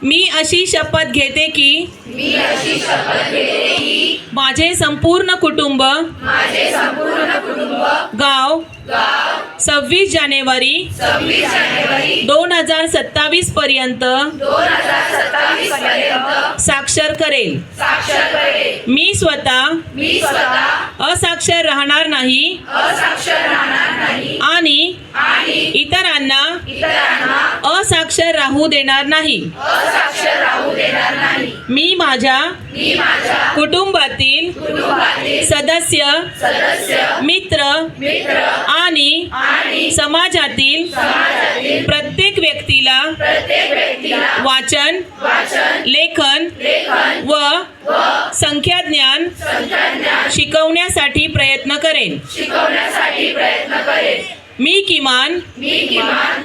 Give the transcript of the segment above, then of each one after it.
मी अशी शपथ घेते की माझे संपूर्ण कुटुंब गाव 26 जानेवारी 2027 पर्यंत साक्षर करेल। मी स्वतः असाक्षर राहणार नाही आणि इतरांना असाक्षर राहू देणार नाही। मी माझ्या कुटुंबातील सदस्य, मित्र आणि समाजातील प्रत्येक व्यक्तीला वाचन, लेखन व संख्याज्ञान शिकवण्यासाठी प्रयत्न करेन। मी किमान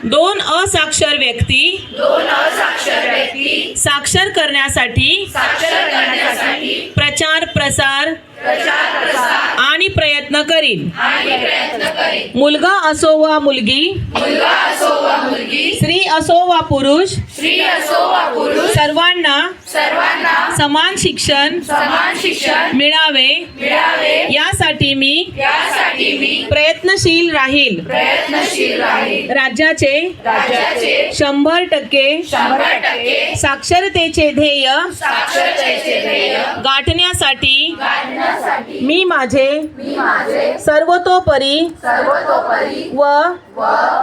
2 असाक्षर व्यक्ती साक्षर करण्यासाठी प्रचार प्रसार आणि प्रयत्न करीन। मुलगा असो वा मुलगी, स्त्री असो वा पुरुष, सर्वांना समान शिक्षण मिळावे यासाठी मी प्रयत्नशील राहील। राज्याचे 100% साक्षरतेचे ध्येय गाठण्यासाठी मी माझे सर्वतोपरी व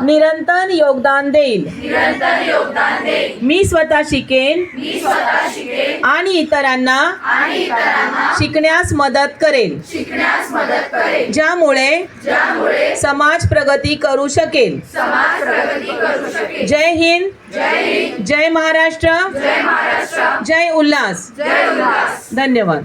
निरंतर योगदान देईल। मी स्वतः शिकेन आणि इतरांना शिकण्यास मदत करेल, ज्यामुळे समाज प्रगती करू शकेल। जय हिंद, जय महाराष्ट्र, जय उल्हास। धन्यवाद।